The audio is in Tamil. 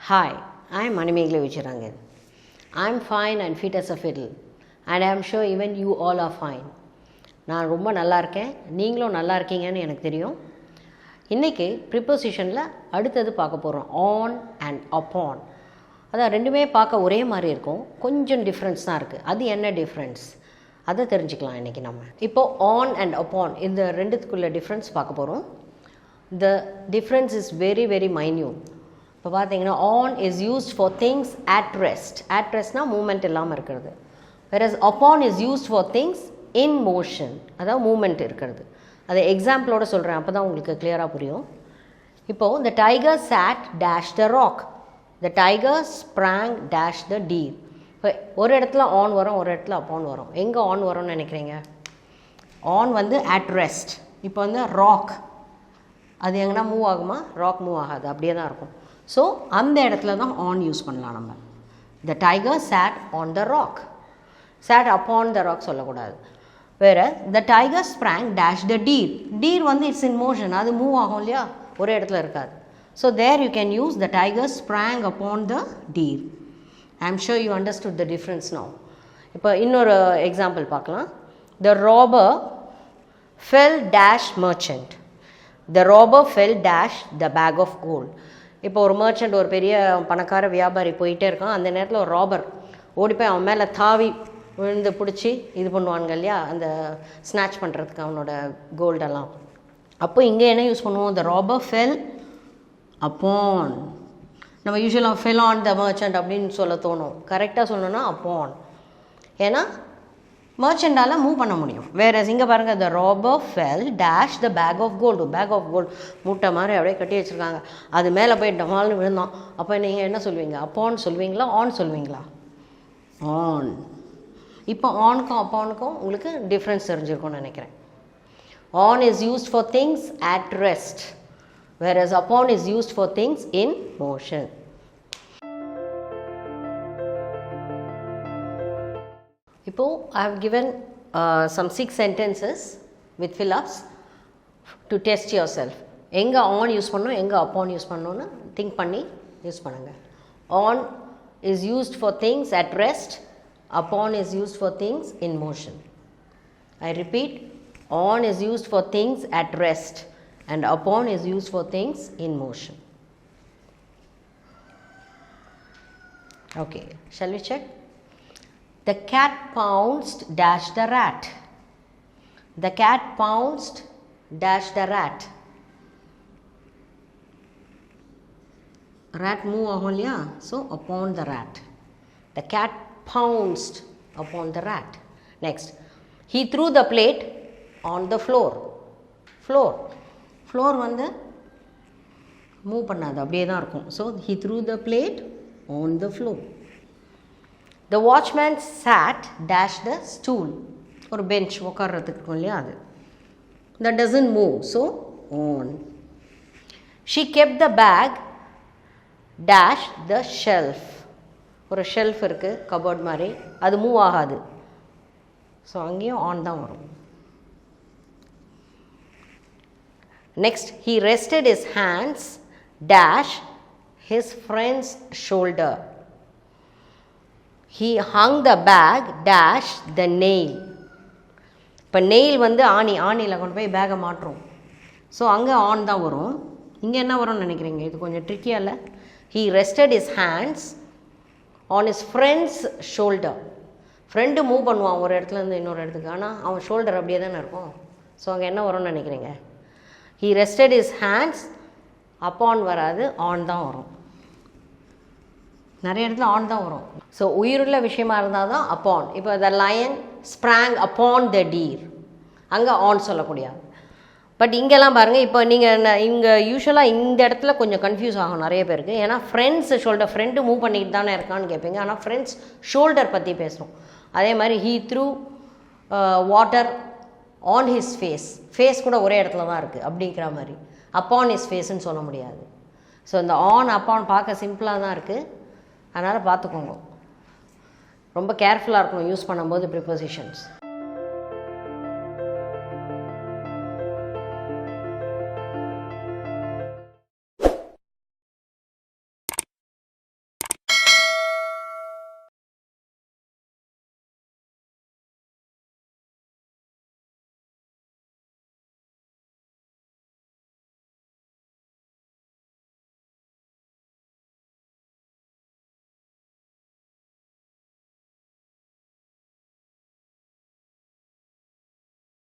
Hi, I am Manimegla Vicharangan. I am fine and fit as a fiddle, and I am sure even you all are fine. நான் ரொம்ப நல்லா இருக்கேன், நீங்களும் நல்லா இருக்கீங்கன்னு எனக்கு தெரியும். இன்றைக்கி ப்ரிப்போசிஷனில் அடுத்தது பார்க்க போகிறோம், ஆன் அண்ட் அப்பான். அதான் ரெண்டுமே பார்க்க ஒரே மாதிரி இருக்கும், கொஞ்சம் டிஃப்ரென்ஸ் தான் இருக்குது. அது என்ன டிஃப்ரென்ஸ் அதை தெரிஞ்சுக்கலாம் இன்றைக்கி நம்ம. இப்போது ஆன் அண்ட் அப்பான் இந்த ரெண்டுத்துக்குள்ள டிஃப்ரென்ஸ் பார்க்க போகிறோம். The difference is very very minute. இப்போ பார்த்தீங்கன்னா on is used for things at rest. At ரெஸ்ட்னால் மூமெண்ட் இல்லாமல் இருக்கிறது. Whereas upon is used for things in motion, அதாவது மூமெண்ட் இருக்கிறது. அதை எக்ஸாம்பிளோடு சொல்கிறேன், அப்போ தான் உங்களுக்கு கிளியராக புரியும். இப்போது the tiger sat dash the rock, the tiger sprang dash the deer. இப்போ ஒரு இடத்துல ஆன் வரும், ஒரு இடத்துல அப்பான் வரும். எங்கே ஆன் வரும்னு நினைக்கிறீங்க? ஆன் வந்து அட் ரெஸ்ட். இப்போ வந்து ராக் அது எங்கன்னா மூவ் ஆகுமா? ராக் மூவ் ஆகாது, அப்படியே தான் இருக்கும். ஸோ அந்த இடத்துல தான் ஆன் யூஸ் பண்ணலாம் நம்ம. The tiger sat on the rock, sat upon the rock சொல்லக்கூடாது. வேறு the tiger sprang dash the deer. Deer வந்து இட்ஸ் இன் மோஷன், அது மூவ் ஆகும் இல்லையா, ஒரே இடத்துல இருக்காது. So there you can use the tiger sprang upon the deer. I am sure you understood the difference now. இப்போ இன்னொரு எக்ஸாம்பிள் பார்க்கலாம். The robber fell dash merchant, the robber fell dash the bag of gold. இப்போ ஒரு மர்ச்சன்ட், ஒரு பெரிய பணக்கார வியாபாரி போயிட்டே இருக்கான். அந்த நேரத்தில் ஒரு ராபர் ஓடிப்போய் அவன் மேலே தாவி விழுந்து பிடிச்சி இது பண்ணுவாங்க இல்லையா, அந்த ஸ்நாச் பண்ணுறதுக்கு அவனோட கோல்டெல்லாம். அப்போ இங்கே என்ன யூஸ் பண்ணுவோம்? த ராபர் ஃபெல் அப்பான். நம்ம யூஸ்வலாக ஃபெல் ஆன் த மர்ச்சன்ட் அப்படின்னு சொல்ல தோணும். கரெக்டாக சொல்லணும்னா அப்பான். ஏன்னா மர்ச்சண்டால் மூவ் பண்ண முடியும். வேறு இங்கே பாருங்கள், the robber fell dash the bag of gold. Bag of gold மூட்டை மாதிரி அப்படியே கட்டி வச்சுருக்காங்க, அது மேலே போய் டமால்னு விழுந்தான். அப்போ நீங்கள் என்ன சொல்வீங்க? அப்பான் சொல்வீங்களா, ஆன் சொல்வீங்களா? ஆன். இப்போ ஆனுக்கும் அப்பானுக்கும் உங்களுக்கு டிஃப்ரென்ஸ் தெரிஞ்சிருக்கும்னு நினைக்கிறேன். On is used for things at rest, whereas upon is used for things in motion. இப்போ I have given some 6 sentences with fill-ups to test yourself. எங்கே ஆன் யூஸ் பண்ணணும், எங்கே அப்பான் யூஸ் பண்ணணும்னு திங்க் பண்ணி யூஸ் பண்ணுங்கள். On is used for things at rest, upon is used for things in motion. I repeat, on is used for things at rest and upon is used for things in motion. Okay, shall we check? The cat pounced dash the rat. The cat pounced dash the rat. Rat move ஆகும் இல்லையா, so upon the rat. The cat pounced upon the rat. Next, he threw the plate on the floor. Floor, floor வந்து மூவ் பண்ணாது, அப்படியே தான் இருக்கும். So he threw the plate on the floor. The watchman sat dash the stool. ஒரு பெஞ்ச் உட்கார்றதுக்கு இருக்கும் இல்லையா, அது. That doesn't move, so on. She kept the bag dash the shelf. ஒரு ஷெல்ஃப் இருக்குது, கபோர்ட் மாதிரி, அது மூவ் ஆகாது. ஸோ அங்கேயும் ஆன் தான் வரும். Next, he rested his hands dash his friend's shoulder. He hung the bag dash the nail. இப்போ நெயில் வந்து ஆணியில் கொண்டு போய் பேக்கை மாட்டுறோம். ஸோ அங்கே ஆன் தான் வரும். இங்கே என்ன வரும்னு நினைக்கிறீங்க? இது கொஞ்சம் ட்ரிக்கியாக இல்லை? He rested his hands on his friend's shoulder. Friend move பண்ணுவான் ஒரு இடத்துலேருந்து இன்னொரு இடத்துக்கு, ஆனால் அவன் ஷோல்டர் அப்படியே தானே இருக்கும். ஸோ அங்கே என்ன வரும்னு நினைக்கிறீங்க? He rested his hands, upon வராது, ஆன் தான் வரும். நிறைய இடத்துல ஆன் தான் வரும். ஸோ உயிருள்ள விஷயமா இருந்தால் தான் அப்பான். இப்போ த line sprang upon the deer, அங்கே ஆன் சொல்லக்கூடியாது. பட் இங்கெல்லாம் பாருங்கள், இப்போ நீங்கள் இங்கே யூஸ்வலாக இந்த இடத்துல கொஞ்சம் கன்ஃபியூஸ் ஆகும் நிறைய பேருக்கு. ஏன்னா ஃப்ரெண்ட்ஸ் ஷோல்டர், ஃப்ரெண்டு மூவ் பண்ணிட்டு தானே இருக்கான்னு கேட்பீங்க. ஆனால் ஃப்ரெண்ட்ஸ் ஷோல்டர் பற்றி பேசுகிறோம். அதே மாதிரி he threw water on his face. Face கூட ஒரே இடத்துல தான் இருக்குது அப்படிங்கிற மாதிரி. அப்பான் his ஃபேஸ்ன்னு சொல்ல முடியாது. ஸோ இந்த ஆன் அப்பான் பார்க்க சிம்பிளாக தான் இருக்குது, அதனால் பார்த்துக்கோங்க. ரொம்ப கேர்ஃபுல்லாக இருக்கணும் யூஸ் பண்ணும்போது ப்ரிப்போசிஷன்ஸ்.